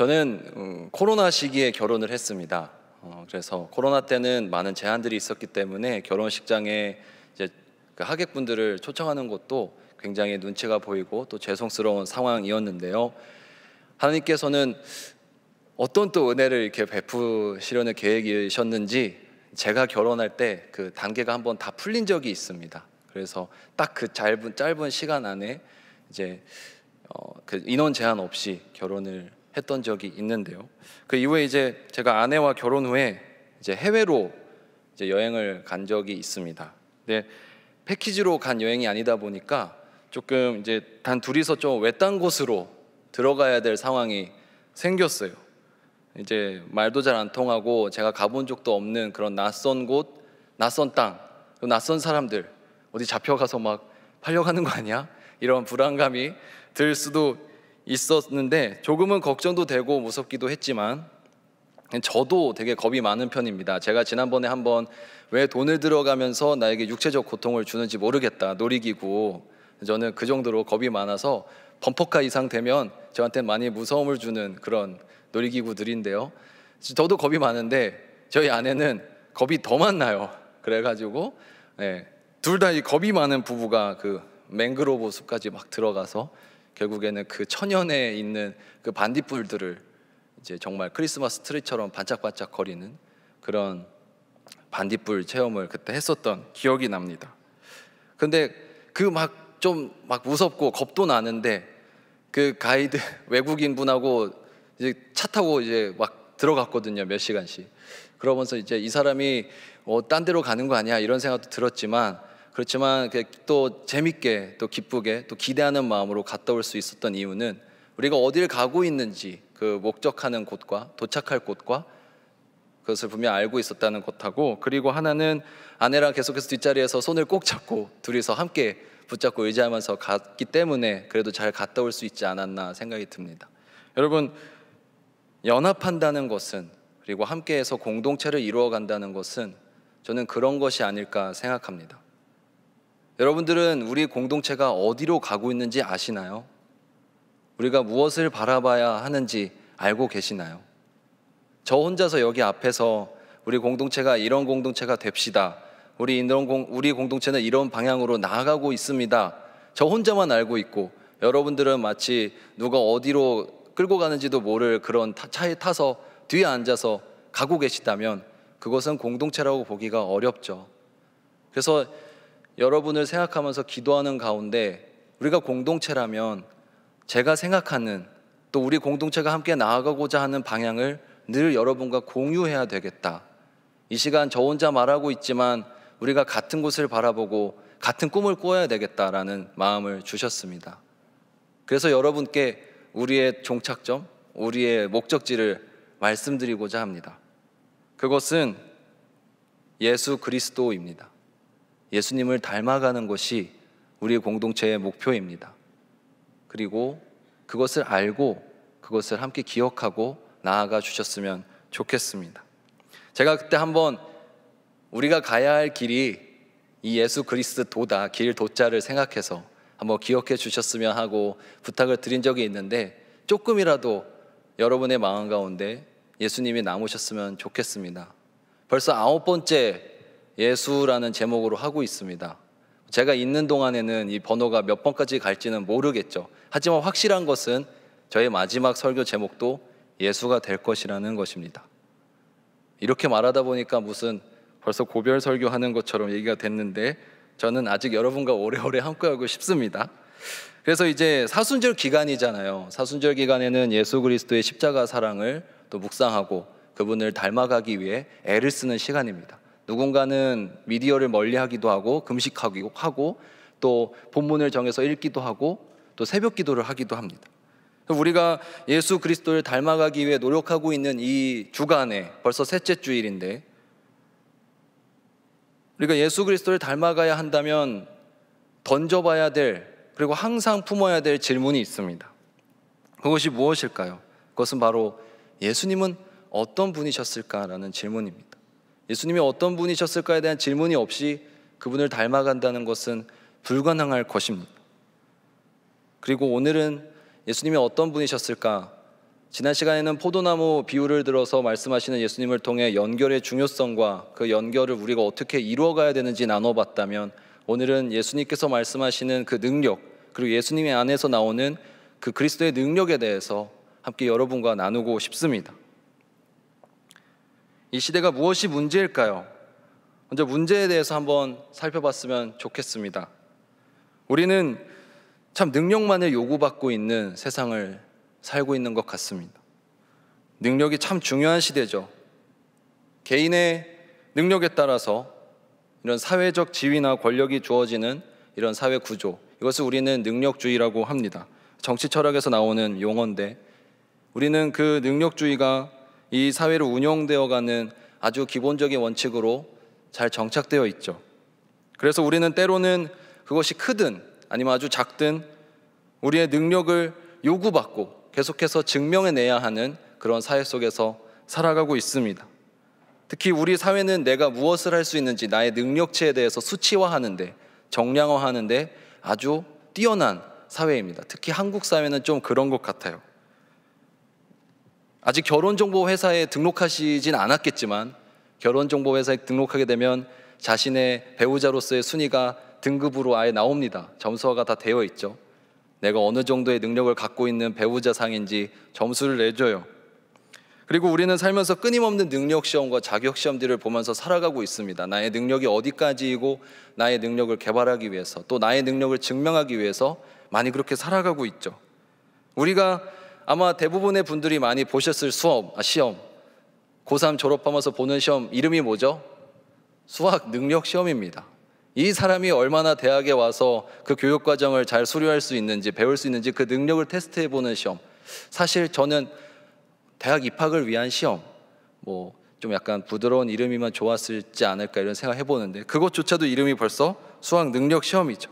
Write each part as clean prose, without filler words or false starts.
저는 코로나 시기에 결혼을 했습니다. 그래서 코로나 때는 많은 제한들이 있었기 때문에 결혼식장에 이제 그 하객분들을 초청하는 것도 굉장히 눈치가 보이고 또 죄송스러운 상황이었는데요. 하나님께서는 어떤 또 은혜를 이렇게 베푸시려는 계획이셨는지 제가 결혼할 때 그 단계가 한번 다 풀린 적이 있습니다. 그래서 딱 그 짧은 시간 안에 이제 그 인원 제한 없이 결혼을 했던 적이 있는데요. 그 이후에 이제 제가 아내와 결혼 후에 이제 해외로 이제 여행을 간 적이 있습니다. 근데 패키지로 간 여행이 아니다 보니까 조금 이제 단 둘이서 좀 외딴 곳으로 들어가야 될 상황이 생겼어요. 이제 말도 잘 안 통하고 제가 가본 적도 없는 그런 낯선 곳, 낯선 땅, 낯선 사람들, 어디 잡혀가서 막 팔려가는 거 아니야? 이런 불안감이 들 수도 있었는데 조금은 걱정도 되고 무섭기도 했지만 저도 되게 겁이 많은 편입니다. 제가 지난번에 한번 왜 돈을 들어가면서 나에게 육체적 고통을 주는지 모르겠다, 놀이기구. 저는 그 정도로 겁이 많아서 범퍼카 이상 되면 저한테 많이 무서움을 주는 그런 놀이기구들인데요. 저도 겁이 많은데 저희 아내는 겁이 더 많나요. 그래가지고 둘 다 이 겁이 많은 부부가 그 맹그로브 숲까지 막 들어가서 결국에는 그 천연에 있는 그 반딧불들을 이제 정말 크리스마스 트리처럼 반짝반짝 거리는 그런 반딧불 체험을 그때 했었던 기억이 납니다. 근데 그 막 무섭고 겁도 나는데 그 가이드 외국인 분하고 이제 차 타고 이제 막 들어갔거든요. 몇 시간씩. 그러면서 이제 이 사람이 딴 데로 가는 거 아니야 이런 생각도 들었지만 그렇지만 또 재밌게 또 기쁘게 또 기대하는 마음으로 갔다 올 수 있었던 이유는 우리가 어딜 가고 있는지 그 목적하는 곳과 도착할 곳과 그것을 분명히 알고 있었다는 것하고, 그리고 하나는 아내랑 계속해서 뒷자리에서 손을 꼭 잡고 둘이서 함께 붙잡고 의지하면서 갔기 때문에 그래도 잘 갔다 올 수 있지 않았나 생각이 듭니다. 여러분, 연합한다는 것은, 그리고 함께해서 공동체를 이루어간다는 것은 저는 그런 것이 아닐까 생각합니다. 여러분들은 우리 공동체가 어디로 가고 있는지 아시나요? 우리가 무엇을 바라봐야 하는지 알고 계시나요? 저 혼자서 여기 앞에서 우리 공동체가 이런 공동체가 됩시다, 우리 공동체는 이런 방향으로 나아가고 있습니다, 저 혼자만 알고 있고 여러분들은 마치 누가 어디로 끌고 가는지도 모를 그런 차에 타서 뒤에 앉아서 가고 계시다면 그것은 공동체라고 보기가 어렵죠. 그래서 여러분을 생각하면서 기도하는 가운데 우리가 공동체라면 제가 생각하는 또 우리 공동체가 함께 나아가고자 하는 방향을 늘 여러분과 공유해야 되겠다. 이 시간 저 혼자 말하고 있지만 우리가 같은 곳을 바라보고 같은 꿈을 꾸어야 되겠다라는 마음을 주셨습니다. 그래서 여러분께 우리의 종착점, 우리의 목적지를 말씀드리고자 합니다. 그것은 예수 그리스도입니다. 예수님을 닮아가는 것이 우리 공동체의 목표입니다. 그리고 그것을 알고 그것을 함께 기억하고 나아가 주셨으면 좋겠습니다. 제가 그때 한번 우리가 가야 할 길이 이 예수 그리스도다, 길 도자를 생각해서 한번 기억해 주셨으면 하고 부탁을 드린 적이 있는데 조금이라도 여러분의 마음 가운데 예수님이 남으셨으면 좋겠습니다. 벌써 9번째 예수라는 제목으로 하고 있습니다. 제가 있는 동안에는 이 번호가 몇 번까지 갈지는 모르겠죠. 하지만 확실한 것은 저의 마지막 설교 제목도 예수가 될 것이라는 것입니다. 이렇게 말하다 보니까 무슨 벌써 고별 설교하는 것처럼 얘기가 됐는데 저는 아직 여러분과 오래오래 함께하고 싶습니다. 그래서 이제 사순절 기간이잖아요. 사순절 기간에는 예수 그리스도의 십자가 사랑을 또 묵상하고 그분을 닮아가기 위해 애를 쓰는 시간입니다. 누군가는 미디어를 멀리하기도 하고 금식하기도 하고 또 본문을 정해서 읽기도 하고 또 새벽 기도를 하기도 합니다. 우리가 예수 그리스도를 닮아가기 위해 노력하고 있는 이 주간에 벌써 셋째 주일인데 우리가 예수 그리스도를 닮아가야 한다면 던져봐야 될, 그리고 항상 품어야 될 질문이 있습니다. 그것이 무엇일까요? 그것은 바로 예수님은 어떤 분이셨을까라는 질문입니다. 예수님이 어떤 분이셨을까에 대한 질문이 없이 그분을 닮아간다는 것은 불가능할 것입니다. 그리고 오늘은 예수님이 어떤 분이셨을까? 지난 시간에는 포도나무 비유를 들어서 말씀하시는 예수님을 통해 연결의 중요성과 그 연결을 우리가 어떻게 이루어가야 되는지 나눠봤다면, 오늘은 예수님께서 말씀하시는 그 능력, 그리고 예수님의 안에서 나오는 그 그리스도의 능력에 대해서 함께 여러분과 나누고 싶습니다. 이 시대가 무엇이 문제일까요? 먼저 문제에 대해서 한번 살펴봤으면 좋겠습니다. 우리는 참 능력만을 요구받고 있는 세상을 살고 있는 것 같습니다. 능력이 참 중요한 시대죠. 개인의 능력에 따라서 이런 사회적 지위나 권력이 주어지는 이런 사회 구조, 이것을 우리는 능력주의라고 합니다. 정치 철학에서 나오는 용어인데, 우리는 그 능력주의가 이 사회를 운영되어가는 아주 기본적인 원칙으로 잘 정착되어 있죠. 그래서 우리는 때로는 그것이 크든 아니면 아주 작든 우리의 능력을 요구받고 계속해서 증명해내야 하는 그런 사회 속에서 살아가고 있습니다. 특히 우리 사회는 내가 무엇을 할 수 있는지 나의 능력치에 대해서 수치화하는데, 정량화하는데 아주 뛰어난 사회입니다. 특히 한국 사회는 좀 그런 것 같아요. 아직 결혼정보회사에 등록하시진 않았겠지만, 결혼정보회사에 등록하게 되면 자신의 배우자로서의 순위가 등급으로 아예 나옵니다. 점수화가 다 되어 있죠. 내가 어느 정도의 능력을 갖고 있는 배우자상인지 점수를 내줘요. 그리고 우리는 살면서 끊임없는 능력시험과 자격시험들을 보면서 살아가고 있습니다. 나의 능력이 어디까지이고 나의 능력을 개발하기 위해서, 또 나의 능력을 증명하기 위해서 많이 그렇게 살아가고 있죠. 우리가 아마 대부분의 분들이 많이 보셨을 시험, 고3 졸업하면서 보는 시험 이름이 뭐죠? 수학 능력 시험입니다. 이 사람이 얼마나 대학에 와서 그 교육과정을 잘 수료할 수 있는지, 배울 수 있는지 그 능력을 테스트해보는 시험. 사실 저는 대학 입학을 위한 시험, 좀 약간 부드러운 이름이면 좋았을지 않을까 이런 생각 해보는데, 그것조차도 이름이 벌써 수학 능력 시험이죠.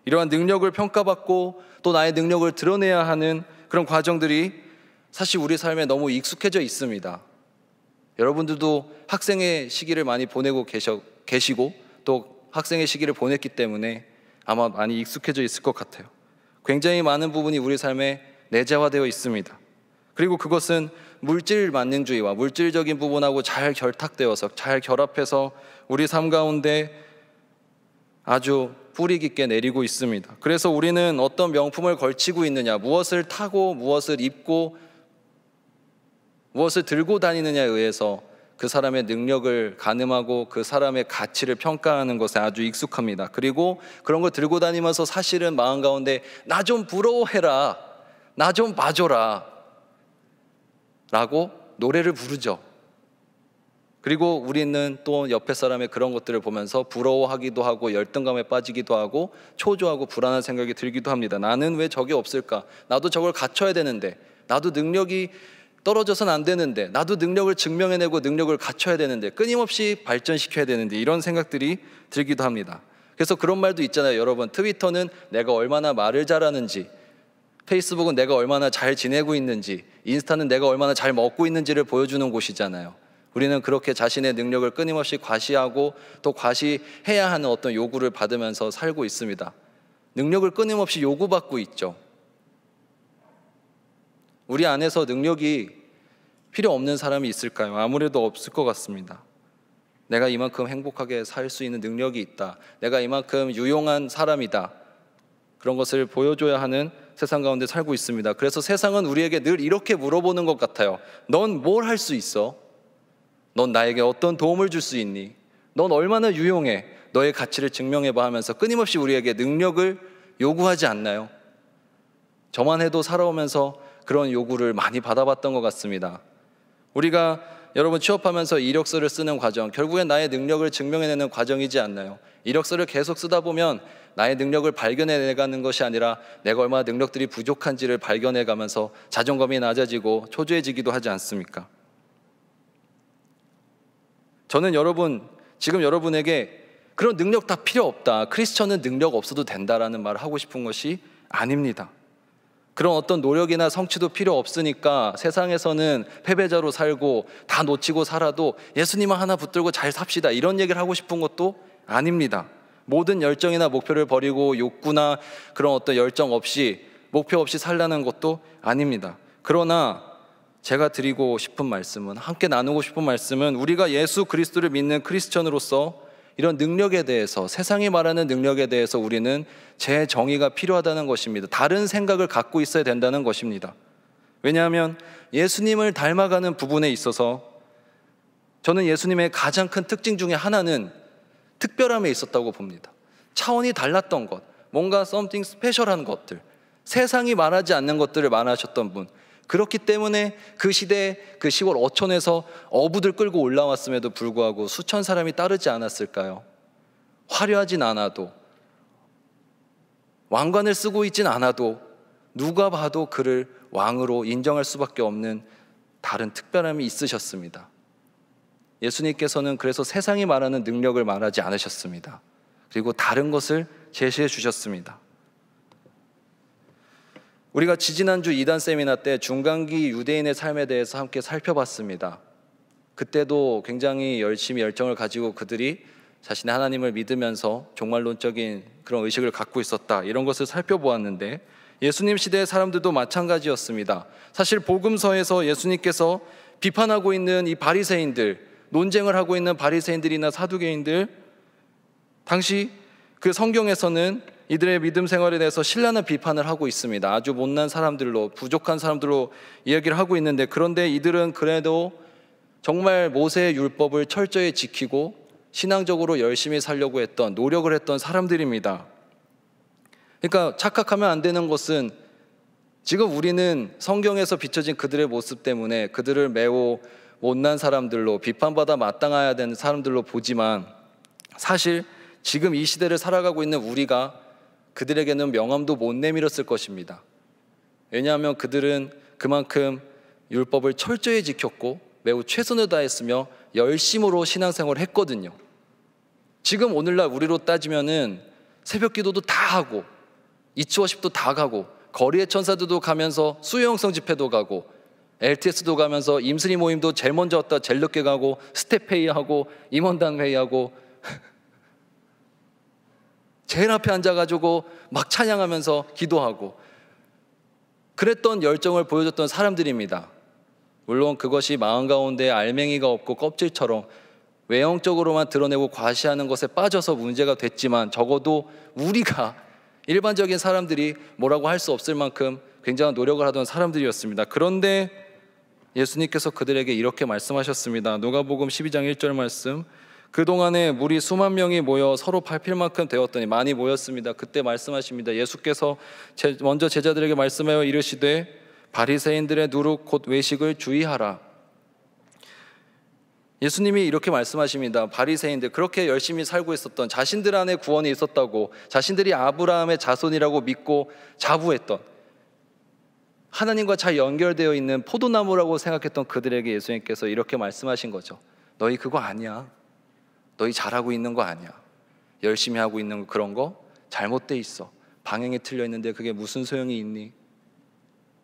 이러한 능력을 평가받고 또 나의 능력을 드러내야 하는 그런 과정들이 사실 우리 삶에 너무 익숙해져 있습니다. 여러분들도 학생의 시기를 많이 보내고 계시고 또 학생의 시기를 보냈기 때문에 아마 많이 익숙해져 있을 것 같아요. 굉장히 많은 부분이 우리 삶에 내재화되어 있습니다. 그리고 그것은 물질 만능주의와 물질적인 부분하고 잘 결탁되어서, 잘 결합해서 우리 삶 가운데 아주 뿌리 깊게 내리고 있습니다. 그래서 우리는 어떤 명품을 걸치고 있느냐, 무엇을 타고 무엇을 입고 무엇을 들고 다니느냐에 의해서 그 사람의 능력을 가늠하고 그 사람의 가치를 평가하는 것에 아주 익숙합니다. 그리고 그런 걸 들고 다니면서 사실은 마음 가운데 나 좀 부러워해라, 나 좀 봐줘라 라고 노래를 부르죠. 그리고 우리는 또 옆에 사람의 그런 것들을 보면서 부러워하기도 하고 열등감에 빠지기도 하고 초조하고 불안한 생각이 들기도 합니다. 나는 왜 저게 없을까? 나도 저걸 갖춰야 되는데, 나도 능력이 떨어져서는 안 되는데, 나도 능력을 증명해내고 능력을 갖춰야 되는데, 끊임없이 발전시켜야 되는데, 이런 생각들이 들기도 합니다. 그래서 그런 말도 있잖아요. 여러분, 트위터는 내가 얼마나 말을 잘하는지, 페이스북은 내가 얼마나 잘 지내고 있는지, 인스타는 내가 얼마나 잘 먹고 있는지를 보여주는 곳이잖아요. 우리는 그렇게 자신의 능력을 끊임없이 과시하고 또 과시해야 하는 어떤 요구를 받으면서 살고 있습니다. 능력을 끊임없이 요구받고 있죠. 우리 안에서 능력이 필요 없는 사람이 있을까요? 아무래도 없을 것 같습니다. 내가 이만큼 행복하게 살 수 있는 능력이 있다, 내가 이만큼 유용한 사람이다, 그런 것을 보여줘야 하는 세상 가운데 살고 있습니다. 그래서 세상은 우리에게 늘 이렇게 물어보는 것 같아요. 넌 뭘 할 수 있어? 넌 나에게 어떤 도움을 줄 수 있니? 넌 얼마나 유용해? 너의 가치를 증명해봐 하면서 끊임없이 우리에게 능력을 요구하지 않나요? 저만 해도 살아오면서 그런 요구를 많이 받아봤던 것 같습니다. 우리가 여러분 취업하면서 이력서를 쓰는 과정, 결국엔 나의 능력을 증명해내는 과정이지 않나요? 이력서를 계속 쓰다 보면 나의 능력을 발견해내가는 것이 아니라 내가 얼마나 능력들이 부족한지를 발견해가면서 자존감이 낮아지고 초조해지기도 하지 않습니까? 저는 지금 여러분에게 그런 능력 다 필요 없다, 크리스천은 능력 없어도 된다라는 말을 하고 싶은 것이 아닙니다. 그런 어떤 노력이나 성취도 필요 없으니까 세상에서는 패배자로 살고 다 놓치고 살아도 예수님만 하나 붙들고 잘 삽시다, 이런 얘기를 하고 싶은 것도 아닙니다. 모든 열정이나 목표를 버리고 욕구나 그런 어떤 열정 없이, 목표 없이 살라는 것도 아닙니다. 그러나 제가 드리고 싶은 말씀은, 함께 나누고 싶은 말씀은, 우리가 예수 그리스도를 믿는 크리스천으로서 이런 능력에 대해서, 세상이 말하는 능력에 대해서 우리는 재정의가 필요하다는 것입니다. 다른 생각을 갖고 있어야 된다는 것입니다. 왜냐하면 예수님을 닮아가는 부분에 있어서 저는 예수님의 가장 큰 특징 중에 하나는 특별함에 있었다고 봅니다. 차원이 달랐던 것, 뭔가 something 스페셜한 것들, 세상이 말하지 않는 것들을 말하셨던 분. 그렇기 때문에 그 시대에 그 시골 어촌에서 어부들 끌고 올라왔음에도 불구하고 수천 사람이 따르지 않았을까요? 화려하진 않아도, 왕관을 쓰고 있진 않아도 누가 봐도 그를 왕으로 인정할 수밖에 없는 다른 특별함이 있으셨습니다. 예수님께서는 그래서 세상이 말하는 능력을 말하지 않으셨습니다. 그리고 다른 것을 제시해 주셨습니다. 우리가 지지난주 2단 세미나 때 중간기 유대인의 삶에 대해서 함께 살펴봤습니다. 그때도 굉장히 열심히 열정을 가지고 그들이 자신의 하나님을 믿으면서 종말론적인 그런 의식을 갖고 있었다, 이런 것을 살펴보았는데, 예수님 시대의 사람들도 마찬가지였습니다. 사실 복음서에서 예수님께서 비판하고 있는 이 바리새인들, 논쟁을 하고 있는 바리새인들이나 사두개인들, 당시 그 성경에서는 이들의 믿음 생활에 대해서 신랄한 비판을 하고 있습니다. 아주 못난 사람들로, 부족한 사람들로 이야기를 하고 있는데, 그런데 이들은 그래도 정말 모세의 율법을 철저히 지키고 신앙적으로 열심히 살려고 했던, 노력을 했던 사람들입니다. 그러니까 착각하면 안 되는 것은, 지금 우리는 성경에서 비춰진 그들의 모습 때문에 그들을 매우 못난 사람들로, 비판받아 마땅해야 되는 사람들로 보지만, 사실 지금 이 시대를 살아가고 있는 우리가 그들에게는 명함도 못 내밀었을 것입니다. 왜냐하면 그들은 그만큼 율법을 철저히 지켰고 매우 최선을 다했으며 열심으로 신앙생활을 했거든요. 지금 오늘날 우리로 따지면은 새벽 기도도 다 하고, 이치워십도 다 가고, 거리의 천사들도 가면서 수요형성 집회도 가고, LTS도 가면서 임순위 모임도 제일 먼저 왔다 제일 늦게 가고, 스텝 회의하고, 임원단 회의하고, 제일 앞에 앉아가지고 막 찬양하면서 기도하고, 그랬던 열정을 보여줬던 사람들입니다. 물론 그것이 마음 가운데 알맹이가 없고 껍질처럼 외형적으로만 드러내고 과시하는 것에 빠져서 문제가 됐지만, 적어도 우리가 일반적인 사람들이 뭐라고 할 수 없을 만큼 굉장한 노력을 하던 사람들이었습니다. 그런데 예수님께서 그들에게 이렇게 말씀하셨습니다. 누가복음 12장 1절 말씀, 그동안에 무리 수만 명이 모여 서로 밟힐 만큼 되었더니, 많이 모였습니다. 그때 말씀하십니다. 예수께서 먼저 제자들에게 말씀하여 이르시되 바리새인들의 누룩 곧 외식을 주의하라. 예수님이 이렇게 말씀하십니다. 바리새인들, 그렇게 열심히 살고 있었던, 자신들 안에 구원이 있었다고, 자신들이 아브라함의 자손이라고 믿고 자부했던, 하나님과 잘 연결되어 있는 포도나무라고 생각했던 그들에게 예수님께서 이렇게 말씀하신 거죠. 너희 그거 아니야. 너희 잘하고 있는 거 아니야. 열심히 하고 있는 그런 거 잘못돼 있어. 방향이 틀려 있는데 그게 무슨 소용이 있니?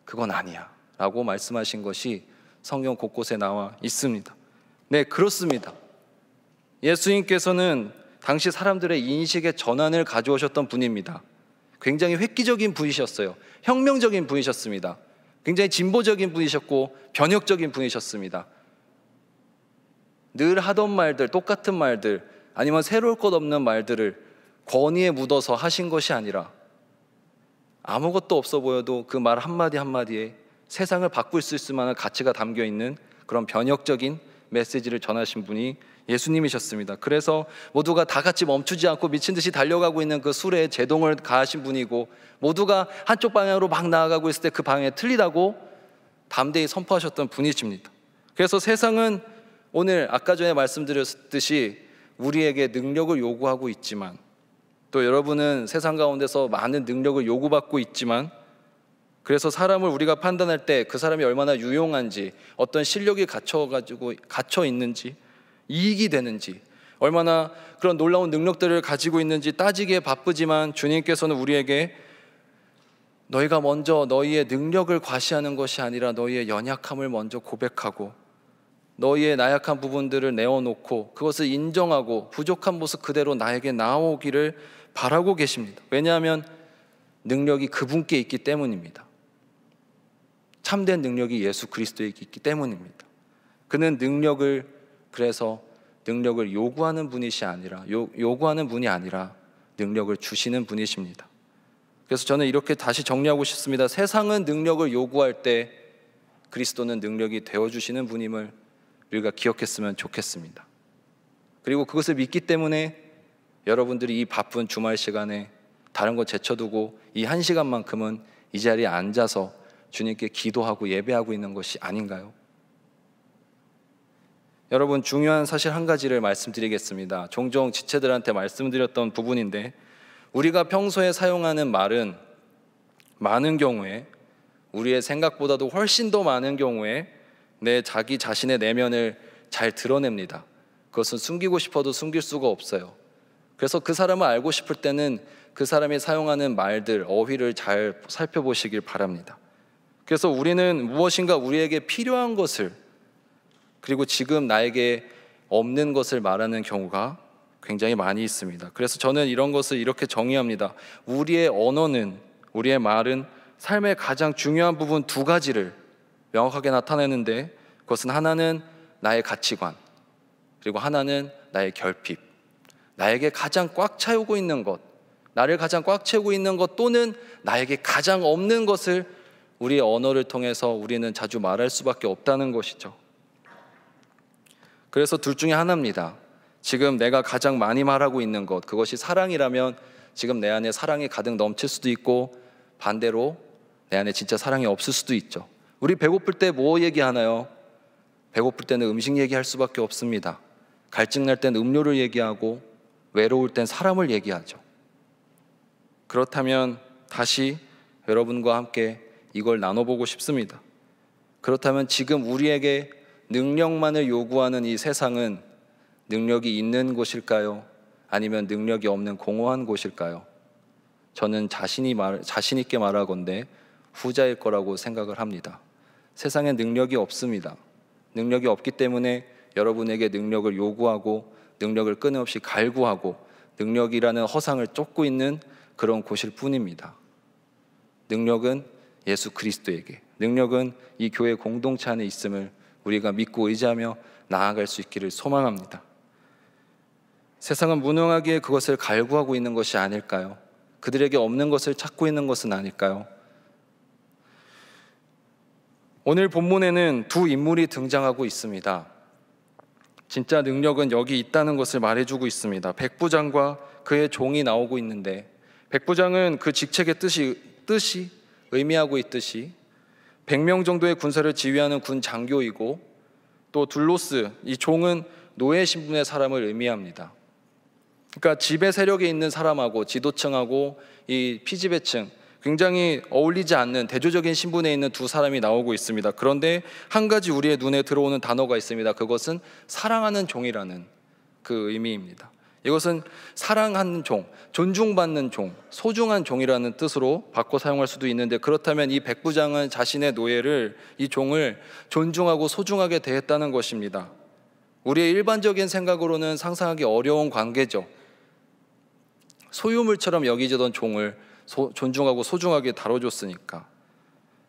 그건 아니야 라고 말씀하신 것이 성경 곳곳에 나와 있습니다. 네, 그렇습니다. 예수님께서는 당시 사람들의 인식의 전환을 가져오셨던 분입니다. 굉장히 획기적인 분이셨어요. 혁명적인 분이셨습니다. 굉장히 진보적인 분이셨고 변혁적인 분이셨습니다. 늘 하던 말들, 똑같은 말들, 아니면 새로울 것 없는 말들을 권위에 묻어서 하신 것이 아니라, 아무것도 없어 보여도 그 말 한마디 한마디에 세상을 바꿀 수 있을 만한 가치가 담겨있는 그런 변혁적인 메시지를 전하신 분이 예수님이셨습니다. 그래서 모두가 다 같이 멈추지 않고 미친 듯이 달려가고 있는 그 술에 제동을 가하신 분이고, 모두가 한쪽 방향으로 막 나아가고 있을 때 그 방향이 틀리다고 담대히 선포하셨던 분이십니다. 그래서 세상은 오늘 아까 전에 말씀드렸듯이 우리에게 능력을 요구하고 있지만, 또 여러분은 세상 가운데서 많은 능력을 요구받고 있지만, 그래서 사람을 우리가 판단할 때 그 사람이 얼마나 유용한지, 어떤 실력이 갇혀 있는지, 이익이 되는지, 얼마나 그런 놀라운 능력들을 가지고 있는지 따지기에 바쁘지만, 주님께서는 우리에게 너희가 먼저 너희의 능력을 과시하는 것이 아니라 너희의 연약함을 먼저 고백하고, 너희의 나약한 부분들을 내어놓고 그것을 인정하고 부족한 모습 그대로 나에게 나오기를 바라고 계십니다. 왜냐하면 능력이 그분께 있기 때문입니다. 참된 능력이 예수 그리스도에 있기 때문입니다. 그는 그래서 능력을 요구하는 분이시 아니라 요구하는 분이 아니라 능력을 주시는 분이십니다. 그래서 저는 이렇게 다시 정리하고 싶습니다. 세상은 능력을 요구할 때 그리스도는 능력이 되어주시는 분임을 우리가 기억했으면 좋겠습니다. 그리고 그것을 믿기 때문에 여러분들이 이 바쁜 주말 시간에 다른 거 제쳐두고 이 1시간만큼은 이 자리에 앉아서 주님께 기도하고 예배하고 있는 것이 아닌가요? 여러분, 중요한 사실 한 가지를 말씀드리겠습니다. 종종 지체들한테 말씀드렸던 부분인데, 우리가 평소에 사용하는 말은 많은 경우에, 우리의 생각보다도 훨씬 더 많은 경우에 자기 자신의 내면을 잘 드러냅니다. 그것은 숨기고 싶어도 숨길 수가 없어요. 그래서 그 사람을 알고 싶을 때는 그 사람이 사용하는 말들, 어휘를 잘 살펴보시길 바랍니다. 그래서 우리는 무엇인가 우리에게 필요한 것을, 그리고 지금 나에게 없는 것을 말하는 경우가 굉장히 많이 있습니다. 그래서 저는 이런 것을 이렇게 정의합니다. 우리의 언어는, 우리의 말은 삶의 가장 중요한 부분 2가지를 명확하게 나타내는데, 그것은 하나는 나의 가치관, 그리고 하나는 나의 결핍. 나에게 가장 꽉 채우고 있는 것, 나를 가장 꽉 채우고 있는 것, 또는 나에게 가장 없는 것을 우리의 언어를 통해서 우리는 자주 말할 수밖에 없다는 것이죠. 그래서 둘 중에 하나입니다. 지금 내가 가장 많이 말하고 있는 것, 그것이 사랑이라면 지금 내 안에 사랑이 가득 넘칠 수도 있고, 반대로 내 안에 진짜 사랑이 없을 수도 있죠. 우리 배고플 때 뭐 얘기하나요? 배고플 때는 음식 얘기할 수밖에 없습니다. 갈증 날 땐 음료를 얘기하고, 외로울 땐 사람을 얘기하죠. 그렇다면 다시 여러분과 함께 이걸 나눠보고 싶습니다. 그렇다면 지금 우리에게 능력만을 요구하는 이 세상은 능력이 있는 곳일까요? 아니면 능력이 없는 공허한 곳일까요? 저는 자신 있게 말하건대 후자일 거라고 생각을 합니다. 세상에 능력이 없습니다. 능력이 없기 때문에 여러분에게 능력을 요구하고 능력을 끊임없이 갈구하고 능력이라는 허상을 쫓고 있는 그런 곳일 뿐입니다. 능력은 예수 그리스도에게, 능력은 이 교회 공동체 안에 있음을 우리가 믿고 의지하며 나아갈 수 있기를 소망합니다. 세상은 무능하기에 그것을 갈구하고 있는 것이 아닐까요? 그들에게 없는 것을 찾고 있는 것은 아닐까요? 오늘 본문에는 2 인물이 등장하고 있습니다. 진짜 능력은 여기 있다는 것을 말해주고 있습니다. 백부장과 그의 종이 나오고 있는데, 백부장은 그 직책의 뜻이 의미하고 있듯이 100명 정도의 군사를 지휘하는 군 장교이고, 또 둘로스, 이 종은 노예 신분의 사람을 의미합니다. 그러니까 지배 세력에 있는 사람하고 지도층하고 이 피지배층, 굉장히 어울리지 않는 대조적인 신분에 있는 2 사람이 나오고 있습니다. 그런데 한 가지 우리의 눈에 들어오는 단어가 있습니다. 그것은 사랑하는 종이라는 그 의미입니다. 이것은 사랑하는 종, 존중받는 종, 소중한 종이라는 뜻으로 바꿔 사용할 수도 있는데, 그렇다면 이 백부장은 자신의 노예를, 이 종을 존중하고 소중하게 대했다는 것입니다. 우리의 일반적인 생각으로는 상상하기 어려운 관계죠. 소유물처럼 여기지던 종을 존중하고 소중하게 다뤄줬으니까.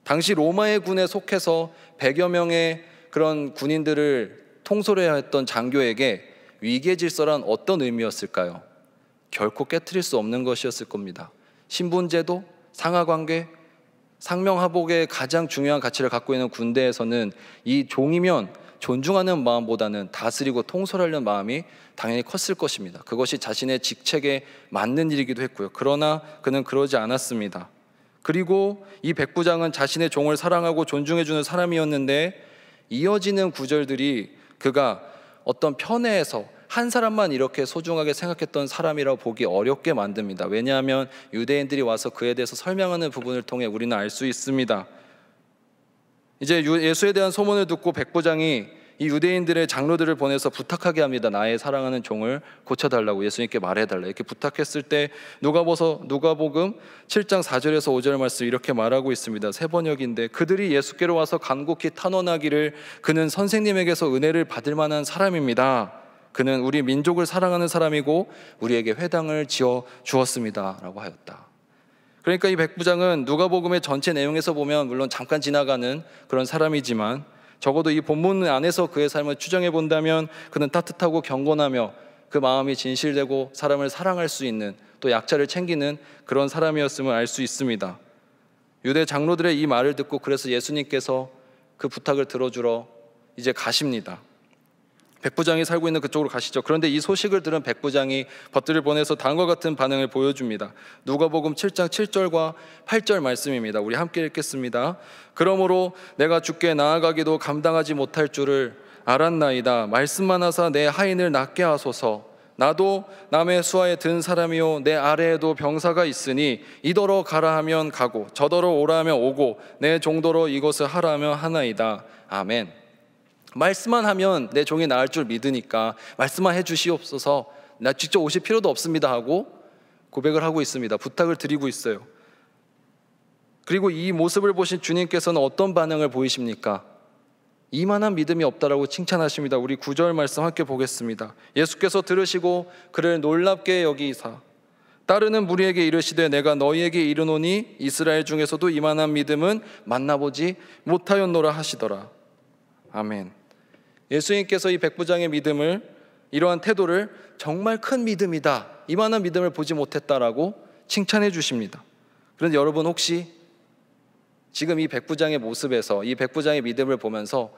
당시 로마의 군에 속해서 100여 명의 그런 군인들을 통솔해야 했던 장교에게 위계 질서란 어떤 의미였을까요? 결코 깨트릴 수 없는 것이었을 겁니다. 신분제도, 상하관계, 상명하복의 가장 중요한 가치를 갖고 있는 군대에서는 이 종이면 존중하는 마음보다는 다스리고 통솔하려는 마음이 당연히 컸을 것입니다. 그것이 자신의 직책에 맞는 일이기도 했고요. 그러나 그는 그러지 않았습니다. 그리고 이 백부장은 자신의 종을 사랑하고 존중해주는 사람이었는데, 이어지는 구절들이 그가 어떤 편애에서 한 사람만 이렇게 소중하게 생각했던 사람이라고 보기 어렵게 만듭니다. 왜냐하면 유대인들이 와서 그에 대해서 설명하는 부분을 통해 우리는 알 수 있습니다. 이제 예수에 대한 소문을 듣고 백부장이 이 유대인들의 장로들을 보내서 부탁하게 합니다. 나의 사랑하는 종을 고쳐달라고, 예수님께 말해달라, 이렇게 부탁했을 때 누가복음 7장 4절에서 5절 말씀 이렇게 말하고 있습니다. 세 번역인데, 그들이 예수께로 와서 간곡히 탄원하기를 그는 선생님에게서 은혜를 받을 만한 사람입니다. 그는 우리 민족을 사랑하는 사람이고 우리에게 회당을 지어 주었습니다 라고 하였다. 그러니까 이 백부장은 누가복음의 전체 내용에서 보면 물론 잠깐 지나가는 그런 사람이지만 적어도 이 본문 안에서 그의 삶을 추정해 본다면 그는 따뜻하고 경건하며 그 마음이 진실되고 사람을 사랑할 수 있는, 또 약자를 챙기는 그런 사람이었음을 알 수 있습니다. 유대 장로들의 이 말을 듣고 그래서 예수님께서 그 부탁을 들어주러 이제 가십니다. 백부장이 살고 있는 그쪽으로 가시죠. 그런데 이 소식을 들은 백부장이 벗들을 보내서 다음과 같은 반응을 보여줍니다. 누가복음 7장 7절과 8절 말씀입니다. 우리 함께 읽겠습니다. 그러므로 내가 주께 나아가기도 감당하지 못할 줄을 알았나이다. 말씀만 하사 내 하인을 낫게 하소서. 나도 남의 수하에 든 사람이요 내 아래에도 병사가 있으니 이더러 가라 하면 가고 저더러 오라 하면 오고 내 종도로 이것을 하라 하면 하나이다. 아멘. 말씀만 하면 내 종이 나을 줄 믿으니까 말씀만 해주시옵소서, 나 직접 오실 필요도 없습니다 하고 고백을 하고 있습니다. 부탁을 드리고 있어요. 그리고 이 모습을 보신 주님께서는 어떤 반응을 보이십니까? 이만한 믿음이 없다라고 칭찬하십니다. 우리 9절 말씀 함께 보겠습니다. 예수께서 들으시고 그를 놀랍게 여기사 따르는 무리에게 이르시되 내가 너희에게 이르노니 이스라엘 중에서도 이만한 믿음은 만나보지 못하였노라 하시더라. 아멘. 예수님께서 이 백부장의 믿음을, 이러한 태도를 정말 큰 믿음이다, 이만한 믿음을 보지 못했다라고 칭찬해 주십니다. 그런데 여러분 혹시 지금 이 백부장의 모습에서 이 백부장의 믿음을 보면서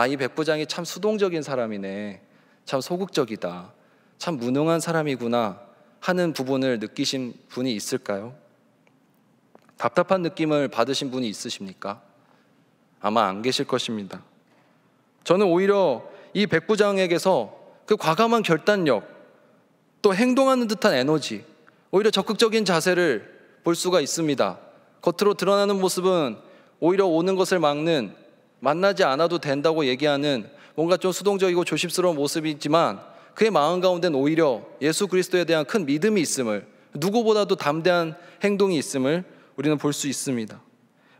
이 백부장이 참 수동적인 사람이네, 참 소극적이다, 참 무능한 사람이구나 하는 부분을 느끼신 분이 있을까요? 답답한 느낌을 받으신 분이 있으십니까? 아마 안 계실 것입니다. 저는 오히려 이 백부장에게서 그 과감한 결단력, 또 행동하는 듯한 에너지, 오히려 적극적인 자세를 볼 수가 있습니다. 겉으로 드러나는 모습은 오히려 오는 것을 막는, 만나지 않아도 된다고 얘기하는 뭔가 좀 수동적이고 조심스러운 모습이지만 그의 마음 가운데는 오히려 예수 그리스도에 대한 큰 믿음이 있음을, 누구보다도 담대한 행동이 있음을 우리는 볼 수 있습니다.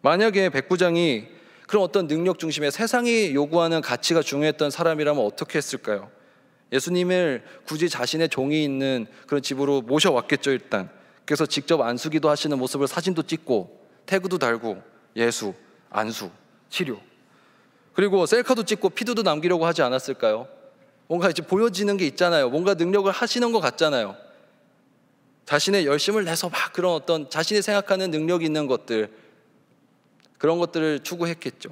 만약에 백부장이 그런 어떤 능력 중심의 세상이 요구하는 가치가 중요했던 사람이라면 어떻게 했을까요? 예수님을 굳이 자신의 종이 있는 그런 집으로 모셔왔겠죠. 일단 그래서 직접 안수기도 하시는 모습을 사진도 찍고 태그도 달고 예수, 안수, 치료, 그리고 셀카도 찍고 피드도 남기려고 하지 않았을까요? 뭔가 이제 보여지는 게 있잖아요. 뭔가 능력을 하시는 것 같잖아요. 자신의 열심을 내서 막 그런 어떤 자신이 생각하는 능력이 있는 것들, 그런 것들을 추구했겠죠.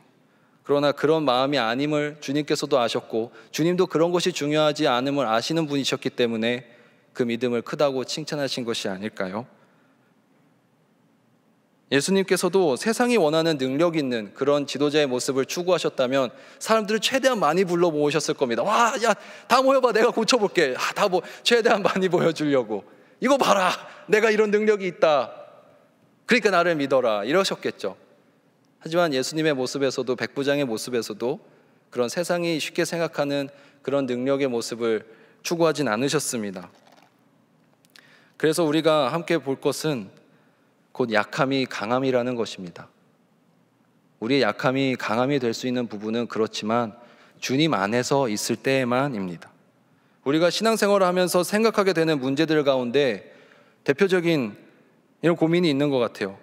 그러나 그런 마음이 아님을 주님께서도 아셨고 주님도 그런 것이 중요하지 않음을 아시는 분이셨기 때문에 그 믿음을 크다고 칭찬하신 것이 아닐까요? 예수님께서도 세상이 원하는 능력 있는 그런 지도자의 모습을 추구하셨다면 사람들을 최대한 많이 불러 모으셨을 겁니다. 와, 야, 다 모여봐, 내가 고쳐볼게. 최대한 많이 보여주려고. 이거 봐라, 내가 이런 능력이 있다, 그러니까 나를 믿어라, 이러셨겠죠. 하지만 예수님의 모습에서도, 백부장의 모습에서도 그런 세상이 쉽게 생각하는 그런 능력의 모습을 추구하진 않으셨습니다. 그래서 우리가 함께 볼 것은 곧 약함이 강함이라는 것입니다. 우리의 약함이 강함이 될 수 있는 부분은 그렇지만 주님 안에서 있을 때에만입니다. 우리가 신앙생활을 하면서 생각하게 되는 문제들 가운데 대표적인 이런 고민이 있는 것 같아요.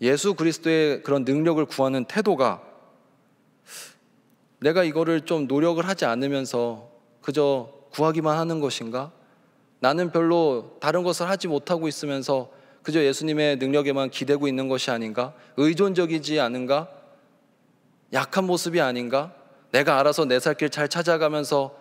예수 그리스도의 그런 능력을 구하는 태도가 내가 이거를 좀 노력을 하지 않으면서 그저 구하기만 하는 것인가? 나는 별로 다른 것을 하지 못하고 있으면서 그저 예수님의 능력에만 기대고 있는 것이 아닌가? 의존적이지 않은가? 약한 모습이 아닌가? 내가 알아서 내 살 길 잘 찾아가면서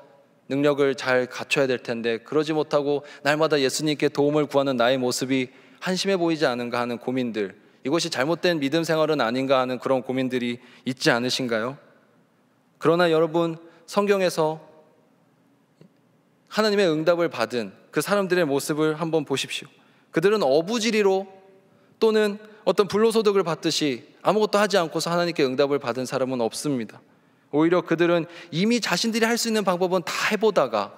능력을 잘 갖춰야 될 텐데 그러지 못하고 날마다 예수님께 도움을 구하는 나의 모습이 한심해 보이지 않은가 하는 고민들, 이것이 잘못된 믿음 생활은 아닌가 하는 그런 고민들이 있지 않으신가요? 그러나 여러분, 성경에서 하나님의 응답을 받은 그 사람들의 모습을 한번 보십시오. 그들은 어부지리로 또는 어떤 불로소득을 받듯이 아무것도 하지 않고서 하나님께 응답을 받은 사람은 없습니다. 오히려 그들은 이미 자신들이 할 수 있는 방법은 다 해보다가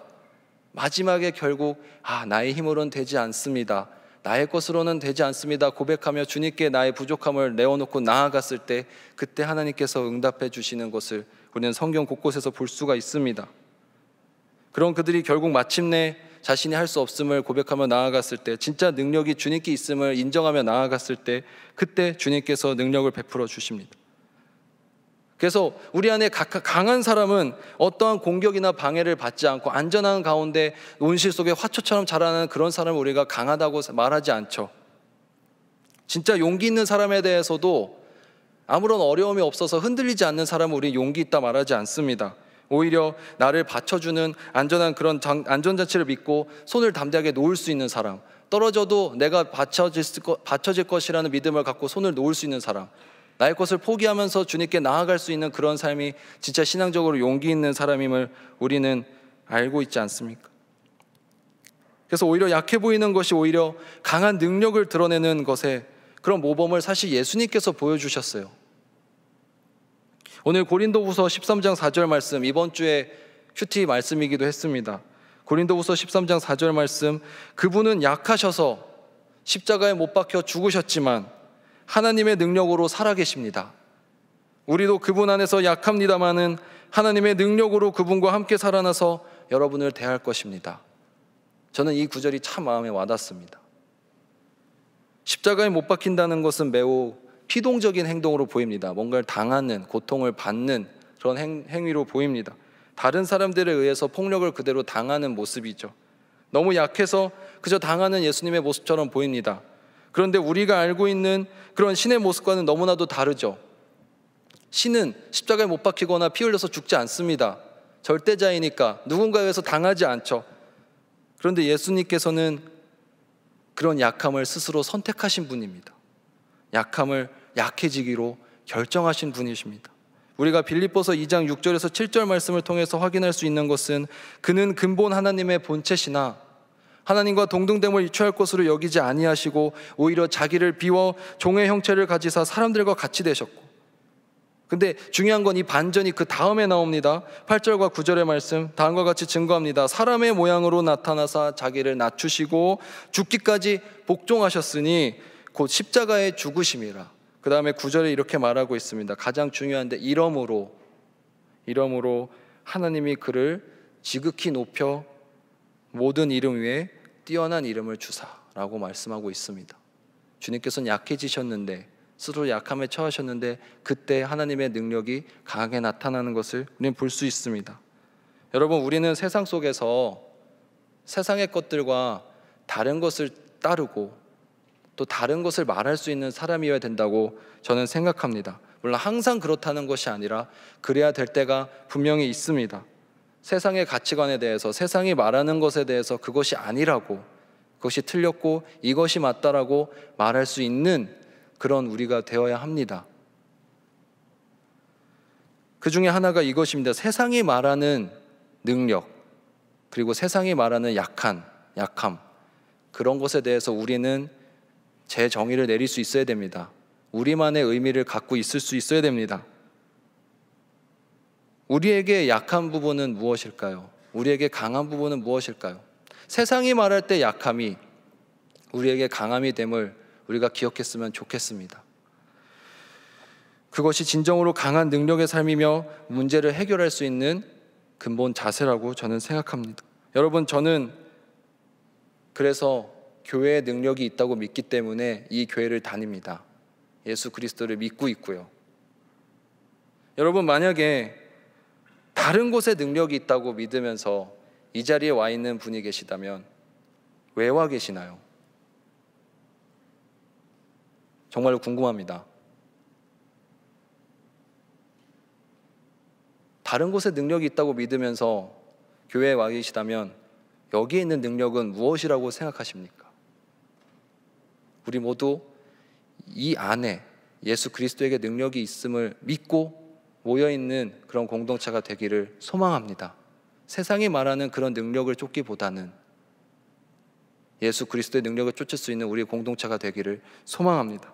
마지막에 결국 나의 힘으로는 되지 않습니다, 나의 것으로는 되지 않습니다 고백하며 주님께 나의 부족함을 내어놓고 나아갔을 때 그때 하나님께서 응답해 주시는 것을 우리는 성경 곳곳에서 볼 수가 있습니다. 그런 그들이 결국 마침내 자신이 할 수 없음을 고백하며 나아갔을 때, 진짜 능력이 주님께 있음을 인정하며 나아갔을 때, 그때 주님께서 능력을 베풀어 주십니다. 그래서 우리 안에 강한 사람은 어떠한 공격이나 방해를 받지 않고 안전한 가운데 온실 속에 화초처럼 자라는 그런 사람을 우리가 강하다고 말하지 않죠. 진짜 용기 있는 사람에 대해서도 아무런 어려움이 없어서 흔들리지 않는 사람은 우리 용기 있다 말하지 않습니다. 오히려 나를 받쳐주는 안전한 그런 안전장치를 믿고 손을 담대하게 놓을 수 있는 사람, 떨어져도 내가 받쳐질 것이라는 믿음을 갖고 손을 놓을 수 있는 사람, 나의 것을 포기하면서 주님께 나아갈 수 있는 그런 삶이 진짜 신앙적으로 용기 있는 사람임을 우리는 알고 있지 않습니까? 그래서 오히려 약해 보이는 것이 오히려 강한 능력을 드러내는 것에 그런 모범을 사실 예수님께서 보여주셨어요. 오늘 고린도후서 13장 4절 말씀, 이번 주에 큐티 말씀이기도 했습니다. 고린도후서 13장 4절 말씀, 그분은 약하셔서 십자가에 못 박혀 죽으셨지만 하나님의 능력으로 살아계십니다. 우리도 그분 안에서 약합니다마는 하나님의 능력으로 그분과 함께 살아나서 여러분을 대할 것입니다. 저는 이 구절이 참 마음에 와닿습니다. 십자가에 못 박힌다는 것은 매우 피동적인 행동으로 보입니다. 뭔가를 당하는, 고통을 받는 그런 행위로 보입니다. 다른 사람들에 의해서 폭력을 그대로 당하는 모습이죠. 너무 약해서 그저 당하는 예수님의 모습처럼 보입니다. 그런데 우리가 알고 있는 그런 신의 모습과는 너무나도 다르죠. 신은 십자가에 못 박히거나 피 흘려서 죽지 않습니다. 절대자이니까 누군가에 의해서 당하지 않죠. 그런데 예수님께서는 그런 약함을 스스로 선택하신 분입니다. 약함을 약해지기로 결정하신 분이십니다. 우리가 빌립보서 2장 6절에서 7절 말씀을 통해서 확인할 수 있는 것은 그는 근본 하나님의 본체시나 하나님과 동등됨을 취할 것으로 여기지 아니하시고 오히려 자기를 비워 종의 형체를 가지사 사람들과 같이 되셨고, 근데 중요한 건 이 반전이 그 다음에 나옵니다. 8절과 9절의 말씀 다음과 같이 증거합니다. 사람의 모양으로 나타나사 자기를 낮추시고 죽기까지 복종하셨으니 곧 십자가의 죽으심이라. 그 다음에 9절에 이렇게 말하고 있습니다. 가장 중요한데 이러므로 하나님이 그를 지극히 높여 모든 이름 위에 뛰어난 이름을 주사라고 말씀하고 있습니다. 주님께서는 약해지셨는데, 스스로 약함에 처하셨는데 그때 하나님의 능력이 강하게 나타나는 것을 우리는 볼 수 있습니다. 여러분, 우리는 세상 속에서 세상의 것들과 다른 것을 따르고 또 다른 것을 말할 수 있는 사람이어야 된다고 저는 생각합니다. 물론 항상 그렇다는 것이 아니라 그래야 될 때가 분명히 있습니다. 세상의 가치관에 대해서, 세상이 말하는 것에 대해서 그것이 아니라고, 그것이 틀렸고 이것이 맞다라고 말할 수 있는 그런 우리가 되어야 합니다. 그 중에 하나가 이것입니다. 세상이 말하는 능력, 그리고 세상이 말하는 약함, 그런 것에 대해서 우리는 제 정의를 내릴 수 있어야 됩니다. 우리만의 의미를 갖고 있을 수 있어야 됩니다. 우리에게 약한 부분은 무엇일까요? 우리에게 강한 부분은 무엇일까요? 세상이 말할 때 약함이 우리에게 강함이 됨을 우리가 기억했으면 좋겠습니다. 그것이 진정으로 강한 능력의 삶이며 문제를 해결할 수 있는 근본 자세라고 저는 생각합니다. 여러분, 저는 그래서 교회의 능력이 있다고 믿기 때문에 이 교회를 다닙니다. 예수 그리스도를 믿고 있고요. 여러분, 만약에 다른 곳에 능력이 있다고 믿으면서 이 자리에 와 있는 분이 계시다면 왜 와 계시나요? 정말로 궁금합니다. 다른 곳에 능력이 있다고 믿으면서 교회에 와 계시다면 여기에 있는 능력은 무엇이라고 생각하십니까? 우리 모두 이 안에 예수 그리스도에게 능력이 있음을 믿고 모여있는 그런 공동체가 되기를 소망합니다. 세상이 말하는 그런 능력을 쫓기보다는 예수 그리스도의 능력을 쫓을 수 있는 우리의 공동체가 되기를 소망합니다.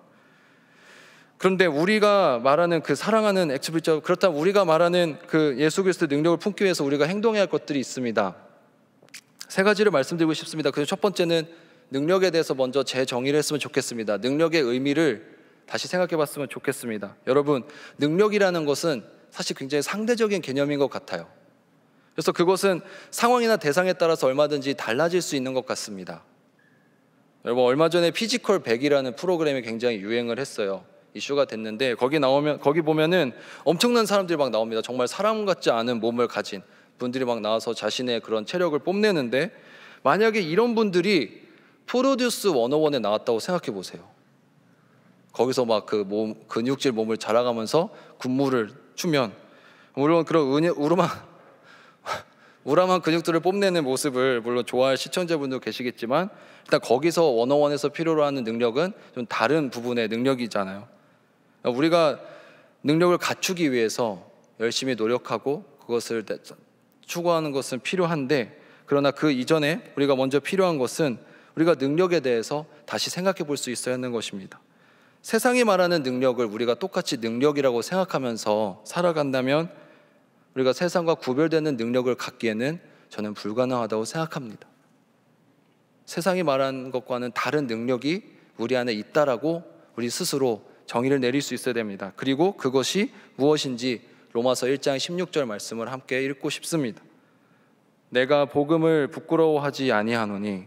그런데 우리가 말하는 그 사랑하는 엑스피처, 그렇다면 우리가 말하는 그 예수 그리스도의 능력을 품기 위해서 우리가 행동해야 할 것들이 있습니다. 세 가지를 말씀드리고 싶습니다. 그래서 첫 번째는 능력에 대해서 먼저 재정의를 했으면 좋겠습니다. 능력의 의미를 다시 생각해 봤으면 좋겠습니다. 여러분, 능력이라는 것은 사실 굉장히 상대적인 개념인 것 같아요. 그래서 그것은 상황이나 대상에 따라서 얼마든지 달라질 수 있는 것 같습니다. 여러분, 얼마 전에 피지컬 100이라는 프로그램이 굉장히 유행을 했어요. 이슈가 됐는데 거기 보면은 엄청난 사람들이 막 나옵니다. 정말 사람 같지 않은 몸을 가진 분들이 막 나와서 자신의 그런 체력을 뽐내는데, 만약에 이런 분들이 프로듀스 101에 나왔다고 생각해 보세요. 거기서 막 그 근육질 몸을 자랑하면서 군무를 추면, 물론 그런 우람한 근육들을 뽐내는 모습을 물론 좋아할 시청자분도 계시겠지만, 일단 거기서 101에서 필요로 하는 능력은 좀 다른 부분의 능력이잖아요. 우리가 능력을 갖추기 위해서 열심히 노력하고 그것을 추구하는 것은 필요한데, 그러나 그 이전에 우리가 먼저 필요한 것은 우리가 능력에 대해서 다시 생각해 볼 수 있어야 하는 것입니다. 세상이 말하는 능력을 우리가 똑같이 능력이라고 생각하면서 살아간다면 우리가 세상과 구별되는 능력을 갖기에는 저는 불가능하다고 생각합니다. 세상이 말하는 것과는 다른 능력이 우리 안에 있다라고 우리 스스로 정의를 내릴 수 있어야 됩니다. 그리고 그것이 무엇인지 로마서 1장 16절 말씀을 함께 읽고 싶습니다. 내가 복음을 부끄러워하지 아니하노니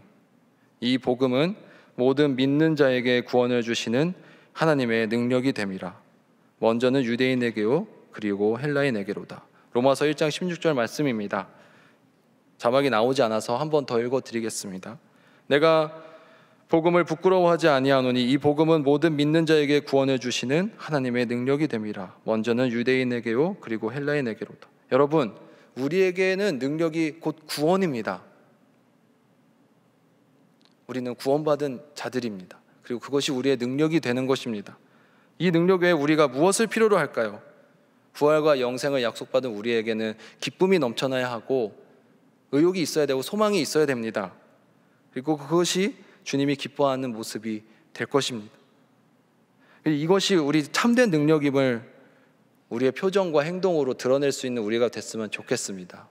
이 복음은 모든 믿는 자에게 구원을 주시는 하나님의 능력이 됨이라. 먼저는 유대인에게요 그리고 헬라인에게로다. 로마서 1장 16절 말씀입니다. 자막이 나오지 않아서 한 번 더 읽어드리겠습니다. 내가 복음을 부끄러워하지 아니하노니 이 복음은 모든 믿는 자에게 구원을 주시는 하나님의 능력이 됨이라. 먼저는 유대인에게요 그리고 헬라인에게로다. 여러분, 우리에게는 능력이 곧 구원입니다. 우리는 구원받은 자들입니다. 그리고 그것이 우리의 능력이 되는 것입니다. 이 능력 외에 우리가 무엇을 필요로 할까요? 부활과 영생을 약속받은 우리에게는 기쁨이 넘쳐나야 하고 의욕이 있어야 되고 소망이 있어야 됩니다. 그리고 그것이 주님이 기뻐하는 모습이 될 것입니다. 이것이 우리 참된 능력임을 우리의 표정과 행동으로 드러낼 수 있는 우리가 됐으면 좋겠습니다.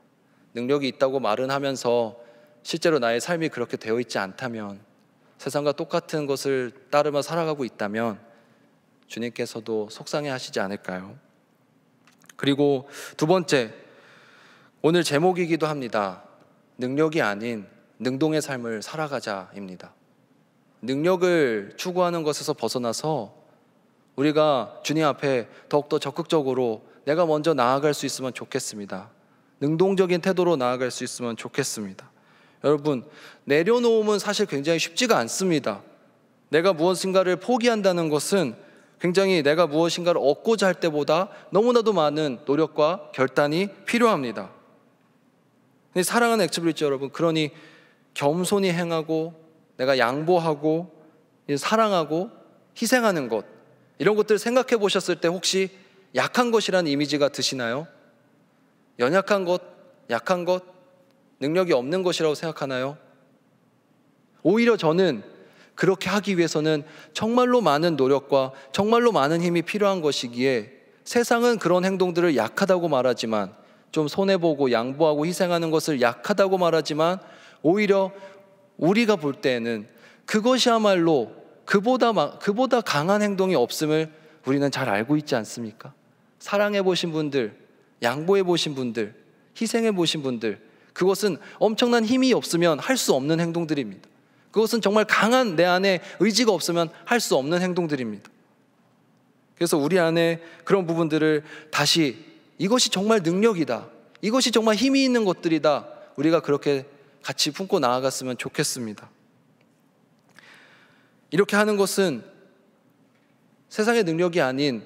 능력이 있다고 말은 하면서 실제로 나의 삶이 그렇게 되어 있지 않다면, 세상과 똑같은 것을 따르며 살아가고 있다면 주님께서도 속상해 하시지 않을까요? 그리고 두 번째, 오늘 제목이기도 합니다. 능력이 아닌 능동의 삶을 살아가자입니다. 능력을 추구하는 것에서 벗어나서 우리가 주님 앞에 더욱더 적극적으로 내가 먼저 나아갈 수 있으면 좋겠습니다. 능동적인 태도로 나아갈 수 있으면 좋겠습니다. 여러분, 내려놓음은 사실 굉장히 쉽지가 않습니다. 내가 무엇인가를 포기한다는 것은 굉장히 내가 무엇인가를 얻고자 할 때보다 너무나도 많은 노력과 결단이 필요합니다. 사랑하는 엑스브리지 여러분, 그러니 겸손히 행하고 내가 양보하고 사랑하고 희생하는 것, 이런 것들을 생각해 보셨을 때 혹시 약한 것이라는 이미지가 드시나요? 연약한 것, 약한 것, 능력이 없는 것이라고 생각하나요? 오히려 저는 그렇게 하기 위해서는 정말로 많은 노력과 정말로 많은 힘이 필요한 것이기에 세상은 그런 행동들을 약하다고 말하지만, 좀 손해보고 양보하고 희생하는 것을 약하다고 말하지만, 오히려 우리가 볼 때에는 그것이야말로 그보다 강한 행동이 없음을 우리는 잘 알고 있지 않습니까? 사랑해 보신 분들, 양보해 보신 분들, 희생해 보신 분들, 그것은 엄청난 힘이 없으면 할 수 없는 행동들입니다. 그것은 정말 강한 내 안에 의지가 없으면 할 수 없는 행동들입니다. 그래서 우리 안에 그런 부분들을 다시, 이것이 정말 능력이다, 이것이 정말 힘이 있는 것들이다, 우리가 그렇게 같이 품고 나아갔으면 좋겠습니다. 이렇게 하는 것은 세상의 능력이 아닌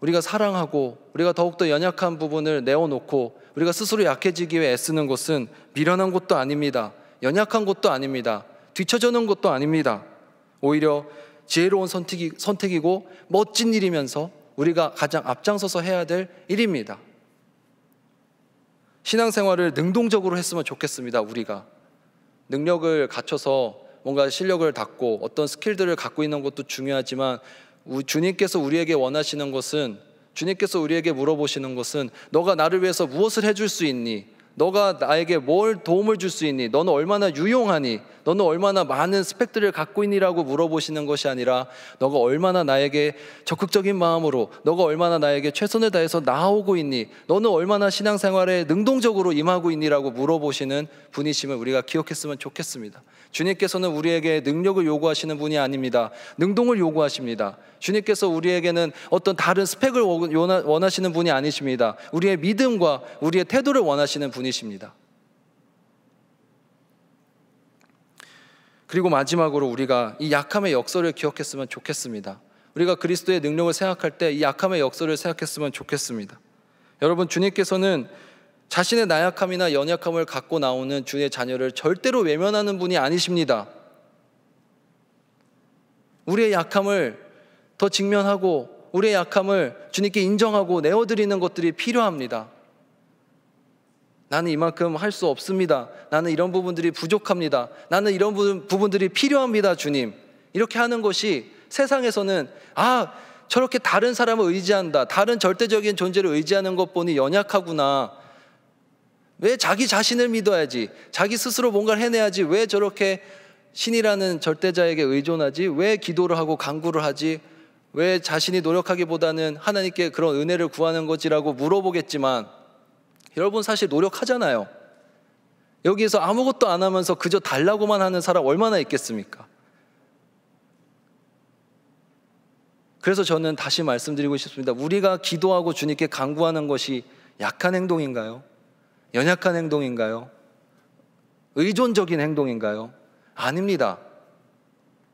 우리가 사랑하고 우리가 더욱더 연약한 부분을 내어놓고 우리가 스스로 약해지기 위해 애쓰는 것은 미련한 것도 아닙니다. 연약한 것도 아닙니다. 뒤처지는 것도 아닙니다. 오히려 지혜로운 선택이고 멋진 일이면서 우리가 가장 앞장서서 해야 될 일입니다. 신앙생활을 능동적으로 했으면 좋겠습니다. 우리가 능력을 갖춰서 뭔가 실력을 닦고 어떤 스킬들을 갖고 있는 것도 중요하지만, 주님께서 우리에게 원하시는 것은, 주님께서 우리에게 물어보시는 것은 너가 나를 위해서 무엇을 해줄 수 있니? 너가 나에게 뭘 도움을 줄 수 있니? 너는 얼마나 유용하니? 너는 얼마나 많은 스펙들을 갖고 있니라고 물어보시는 것이 아니라 너가 얼마나 나에게 적극적인 마음으로, 너가 얼마나 나에게 최선을 다해서 나아오고 있니? 너는 얼마나 신앙생활에 능동적으로 임하고 있니라고 물어보시는 분이심을 우리가 기억했으면 좋겠습니다. 주님께서는 우리에게 능력을 요구하시는 분이 아닙니다. 능동을 요구하십니다. 주님께서 우리에게는 어떤 다른 스펙을 원하시는 분이 아니십니다. 우리의 믿음과 우리의 태도를 원하시는 분이십니다. 그리고 마지막으로 우리가 이 약함의 역설을 기억했으면 좋겠습니다. 우리가 그리스도의 능력을 생각할 때 이 약함의 역설을 생각했으면 좋겠습니다. 여러분, 주님께서는 자신의 나약함이나 연약함을 갖고 나오는 주의 자녀를 절대로 외면하는 분이 아니십니다. 우리의 약함을 더 직면하고 우리의 약함을 주님께 인정하고 내어드리는 것들이 필요합니다. 나는 이만큼 할 수 없습니다. 나는 이런 부분들이 부족합니다. 나는 이런 부분들이 필요합니다, 주님. 이렇게 하는 것이 세상에서는 저렇게 다른 사람을 의지한다, 다른 절대적인 존재를 의지하는 것 보니 연약하구나, 왜 자기 자신을 믿어야지, 자기 스스로 뭔가를 해내야지, 왜 저렇게 신이라는 절대자에게 의존하지, 왜 기도를 하고 간구를 하지, 왜 자신이 노력하기보다는 하나님께 그런 은혜를 구하는 거지라고 물어보겠지만, 여러분 사실 노력하잖아요. 여기에서 아무것도 안 하면서 그저 달라고만 하는 사람 얼마나 있겠습니까? 그래서 저는 다시 말씀드리고 싶습니다. 우리가 기도하고 주님께 간구하는 것이 약한 행동인가요? 연약한 행동인가요? 의존적인 행동인가요? 아닙니다.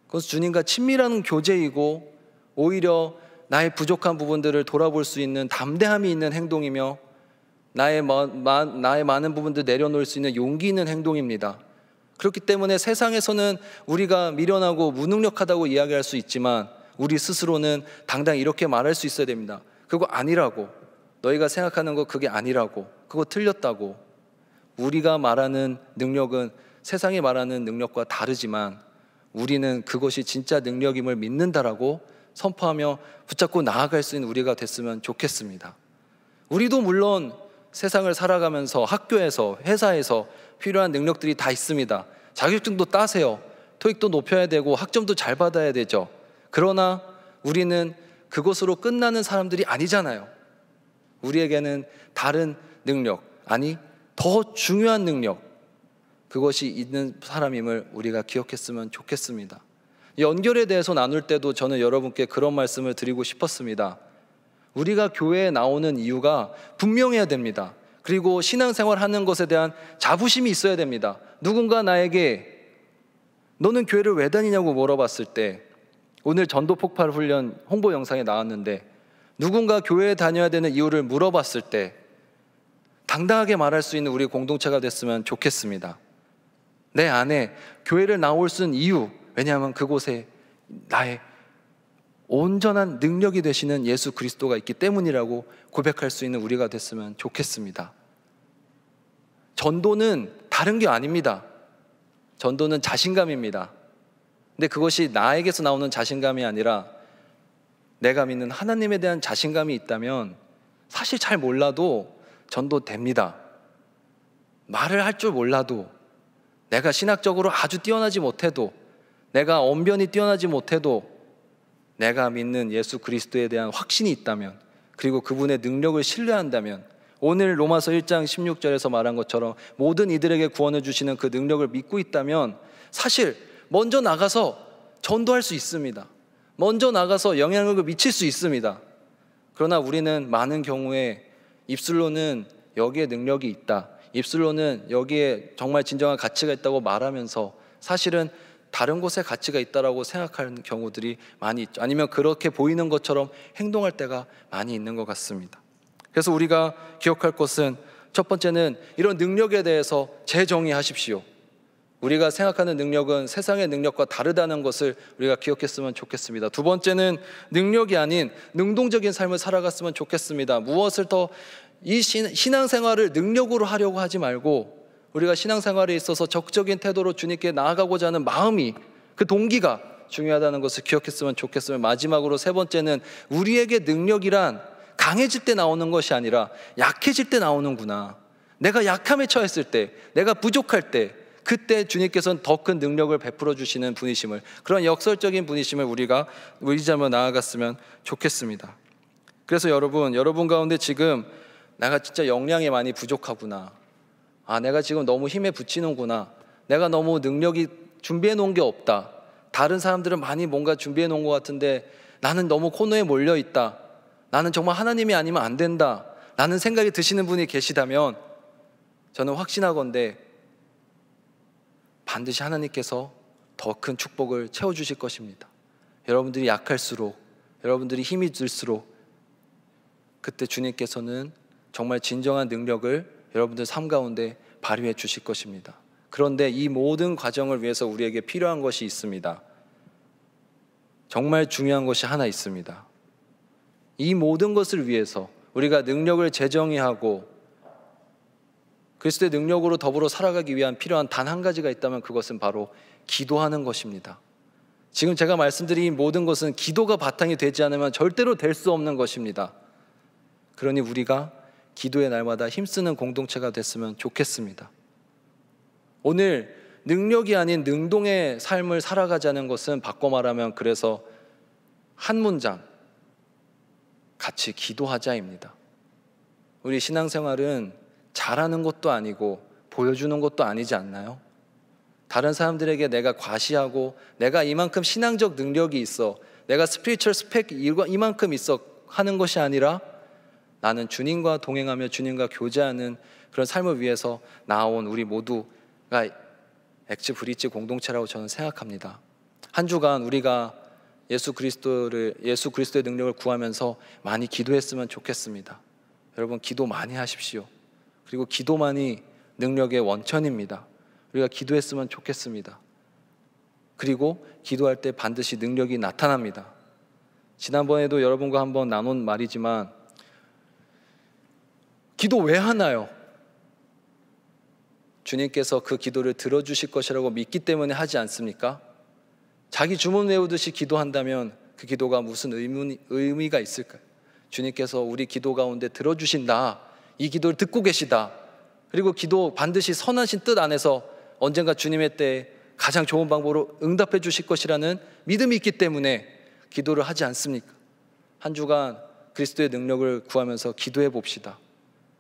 그것은 주님과 친밀한 교제이고 오히려 나의 부족한 부분들을 돌아볼 수 있는 담대함이 있는 행동이며 나의 많은 부분들 내려놓을 수 있는 용기 있는 행동입니다. 그렇기 때문에 세상에서는 우리가 미련하고 무능력하다고 이야기할 수 있지만 우리 스스로는 당당히 이렇게 말할 수 있어야 됩니다. 그거 아니라고, 너희가 생각하는 거 그게 아니라고, 그거 틀렸다고. 우리가 말하는 능력은 세상이 말하는 능력과 다르지만 우리는 그것이 진짜 능력임을 믿는다라고 선포하며 붙잡고 나아갈 수 있는 우리가 됐으면 좋겠습니다. 우리도 물론 세상을 살아가면서 학교에서, 회사에서 필요한 능력들이 다 있습니다. 자격증도 따세요. 토익도 높여야 되고 학점도 잘 받아야 되죠. 그러나 우리는 그것으로 끝나는 사람들이 아니잖아요. 우리에게는 다른 능력, 아니 더 중요한 능력, 그것이 있는 사람임을 우리가 기억했으면 좋겠습니다. 연결에 대해서 나눌 때도 저는 여러분께 그런 말씀을 드리고 싶었습니다. 우리가 교회에 나오는 이유가 분명해야 됩니다. 그리고 신앙생활 하는 것에 대한 자부심이 있어야 됩니다. 누군가 나에게 너는 교회를 왜 다니냐고 물어봤을 때, 오늘 전도 폭발 훈련 홍보 영상에 나왔는데 누군가 교회에 다녀야 되는 이유를 물어봤을 때 당당하게 말할 수 있는 우리 공동체가 됐으면 좋겠습니다. 내 안에 교회를 나올 수 있는 이유, 왜냐하면 그곳에 나의 온전한 능력이 되시는 예수 그리스도가 있기 때문이라고 고백할 수 있는 우리가 됐으면 좋겠습니다. 전도는 다른 게 아닙니다. 전도는 자신감입니다. 근데 그것이 나에게서 나오는 자신감이 아니라 내가 믿는 하나님에 대한 자신감이 있다면 사실 잘 몰라도 전도됩니다. 말을 할 줄 몰라도, 내가 신학적으로 아주 뛰어나지 못해도, 내가 언변이 뛰어나지 못해도 내가 믿는 예수 그리스도에 대한 확신이 있다면, 그리고 그분의 능력을 신뢰한다면, 오늘 로마서 1장 16절에서 말한 것처럼 모든 이들에게 구원을 주시는 그 능력을 믿고 있다면 사실 먼저 나가서 전도할 수 있습니다. 먼저 나가서 영향력을 미칠 수 있습니다. 그러나 우리는 많은 경우에 입술로는 여기에 능력이 있다, 입술로는 여기에 정말 진정한 가치가 있다고 말하면서 사실은 다른 곳에 가치가 있다라고 생각하는 경우들이 많이 있죠. 아니면 그렇게 보이는 것처럼 행동할 때가 많이 있는 것 같습니다. 그래서 우리가 기억할 것은, 첫 번째는 이런 능력에 대해서 재정의하십시오. 우리가 생각하는 능력은 세상의 능력과 다르다는 것을 우리가 기억했으면 좋겠습니다. 두 번째는 능력이 아닌 능동적인 삶을 살아갔으면 좋겠습니다. 무엇을 더 이 신앙생활을 능력으로 하려고 하지 말고 우리가 신앙생활에 있어서 적극적인 태도로 주님께 나아가고자 하는 마음이, 그 동기가 중요하다는 것을 기억했으면 좋겠으며, 마지막으로 세 번째는 우리에게 능력이란 강해질 때 나오는 것이 아니라 약해질 때 나오는구나. 내가 약함에 처했을 때, 내가 부족할 때, 그때 주님께서는 더 큰 능력을 베풀어 주시는 분이심을, 그런 역설적인 분이심을 우리가 의지하며 나아갔으면 좋겠습니다. 그래서 여러분 가운데 지금 내가 진짜 역량이 많이 부족하구나, 내가 지금 너무 힘에 부치는구나, 내가 너무 능력이 준비해 놓은 게 없다, 다른 사람들은 많이 뭔가 준비해 놓은 것 같은데 나는 너무 코너에 몰려 있다, 나는 정말 하나님이 아니면 안 된다 라는 생각이 드시는 분이 계시다면 저는 확신하건대 반드시 하나님께서 더 큰 축복을 채워주실 것입니다. 여러분들이 약할수록, 여러분들이 힘이 들수록 그때 주님께서는 정말 진정한 능력을 여러분들 삶 가운데 발휘해 주실 것입니다. 그런데 이 모든 과정을 위해서 우리에게 필요한 것이 있습니다. 정말 중요한 것이 하나 있습니다. 이 모든 것을 위해서 우리가 능력을 재정의하고 그리스도의 능력으로 더불어 살아가기 위한 필요한 단 한 가지가 있다면 그것은 바로 기도하는 것입니다. 지금 제가 말씀드린 이 모든 것은 기도가 바탕이 되지 않으면 절대로 될 수 없는 것입니다. 그러니 우리가 기도의 날마다 힘쓰는 공동체가 됐으면 좋겠습니다. 오늘 능력이 아닌 능동의 삶을 살아가자는 것은 바꿔 말하면 그래서 한 문장, 같이 기도하자입니다. 우리 신앙생활은 잘하는 것도 아니고 보여주는 것도 아니지 않나요? 다른 사람들에게 내가 과시하고 내가 이만큼 신앙적 능력이 있어, 내가 스피리추얼 스펙 이만큼 있어 하는 것이 아니라 나는 주님과 동행하며 주님과 교제하는 그런 삶을 위해서 나온 우리 모두가 엑스 브릿지 공동체라고 저는 생각합니다. 한 주간 우리가 예수 그리스도의 능력을 구하면서 많이 기도했으면 좋겠습니다. 여러분, 기도 많이 하십시오. 그리고 기도만이 능력의 원천입니다. 우리가 기도했으면 좋겠습니다. 그리고 기도할 때 반드시 능력이 나타납니다. 지난번에도 여러분과 한번 나눈 말이지만 기도 왜 하나요? 주님께서 그 기도를 들어주실 것이라고 믿기 때문에 하지 않습니까? 자기 주문 외우듯이 기도한다면 그 기도가 무슨 의미가 있을까요? 주님께서 우리 기도 가운데 들어주신다, 이 기도를 듣고 계시다, 그리고 기도 반드시 선하신 뜻 안에서 언젠가 주님의 때에 가장 좋은 방법으로 응답해 주실 것이라는 믿음이 있기 때문에 기도를 하지 않습니까? 한 주간 그리스도의 능력을 구하면서 기도해 봅시다.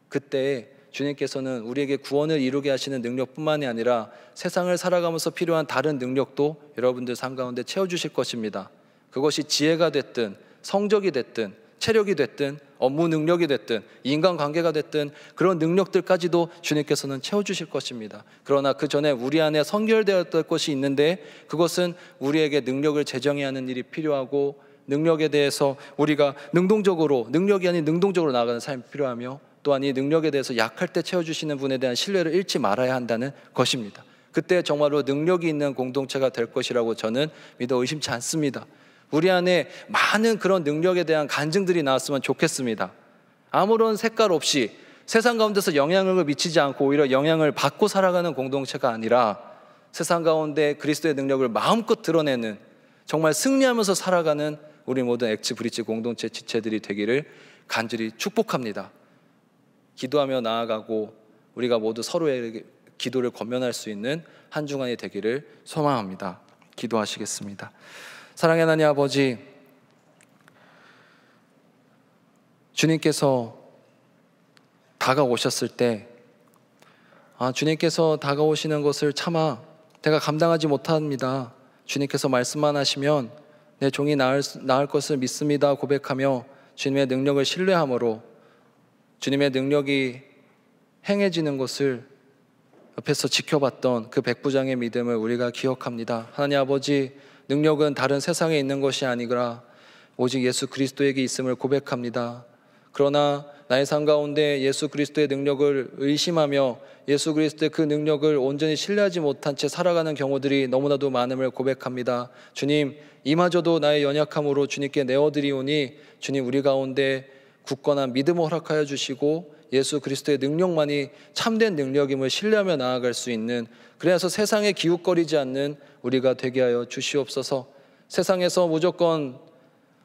그때 주님께서는 우리에게 구원을 이루게 하시는 능력뿐만이 아니라 세상을 살아가면서 필요한 다른 능력도 여러분들 삶 가운데 채워주실 것입니다. 그것이 지혜가 됐든 성적이 됐든 체력이 됐든 업무 능력이 됐든 인간관계가 됐든 그런 능력들까지도 주님께서는 채워주실 것입니다. 그러나 그 전에 우리 안에 선결되었던 것이 있는데 그것은 우리에게 능력을 재정해야 하는 일이 필요하고, 능력에 대해서 우리가 능력이 아닌 능동적으로 나아가는 삶이 필요하며, 또한 이 능력에 대해서 약할 때 채워주시는 분에 대한 신뢰를 잃지 말아야 한다는 것입니다. 그때 정말로 능력이 있는 공동체가 될 것이라고 저는 믿어 의심치 않습니다. 우리 안에 많은 그런 능력에 대한 간증들이 나왔으면 좋겠습니다. 아무런 색깔 없이 세상 가운데서 영향을 미치지 않고 오히려 영향을 받고 살아가는 공동체가 아니라 세상 가운데 그리스도의 능력을 마음껏 드러내는, 정말 승리하면서 살아가는 우리 모든 엑스 브릿지 공동체 지체들이 되기를 간절히 축복합니다. 기도하며 나아가고 우리가 모두 서로에게 기도를 권면할 수 있는 한 주간이 되기를 소망합니다. 기도하시겠습니다. 사랑의 하나님 아버지, 주님께서 다가오셨을 때 주님께서 다가오시는 것을 차마 내가 감당하지 못합니다. 주님께서 말씀만 하시면 내 종이 나을 것을 믿습니다 고백하며 주님의 능력을 신뢰함으로 주님의 능력이 행해지는 것을 옆에서 지켜봤던 그 백부장의 믿음을 우리가 기억합니다. 하나님 아버지, 능력은 다른 세상에 있는 것이 아니라 오직 예수 그리스도에게 있음을 고백합니다. 그러나 나의 삶 가운데 예수 그리스도의 능력을 의심하며 예수 그리스도의 그 능력을 온전히 신뢰하지 못한 채 살아가는 경우들이 너무나도 많음을 고백합니다. 주님, 이마저도 나의 연약함으로 주님께 내어드리오니 주님, 우리 가운데 굳건한 믿음을 허락하여 주시고 예수 그리스도의 능력만이 참된 능력임을 신뢰하며 나아갈 수 있는, 그래서 세상에 기웃거리지 않는 우리가 되게 하여 주시옵소서. 세상에서 무조건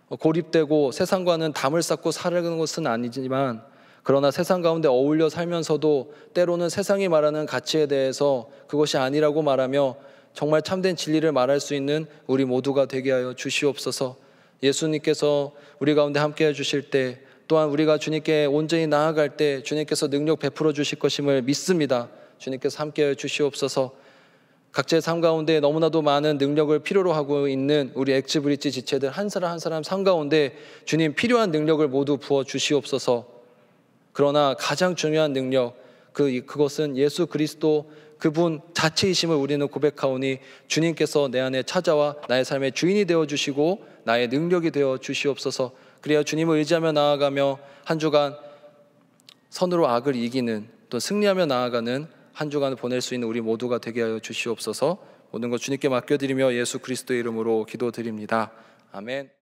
고립되고 세상과는 담을 쌓고 살아가는 것은 아니지만 그러나 세상 가운데 어울려 살면서도 때로는 세상이 말하는 가치에 대해서 그것이 아니라고 말하며 정말 참된 진리를 말할 수 있는 우리 모두가 되게 하여 주시옵소서. 예수님께서 우리 가운데 함께해 주실 때, 또한 우리가 주님께 온전히 나아갈 때 주님께서 능력 베풀어 주실 것임을 믿습니다. 주님께서 함께해 주시옵소서. 각자의 삶 가운데 너무나도 많은 능력을 필요로 하고 있는 우리 엑스브릿지 지체들 한 사람 한 사람 삶 가운데 주님 필요한 능력을 모두 부어 주시옵소서. 그러나 가장 중요한 능력, 그것은 예수 그리스도 그분 자체이심을 우리는 고백하오니 주님께서 내 안에 찾아와 나의 삶의 주인이 되어주시고 나의 능력이 되어 주시옵소서. 그래야 주님을 의지하며 나아가며 한 주간 선으로 악을 이기는, 또 승리하며 나아가는 한 주간을 보낼 수 있는 우리 모두가 되게 하여 주시옵소서. 모든 것 주님께 맡겨드리며 예수 그리스도의 이름으로 기도드립니다. 아멘.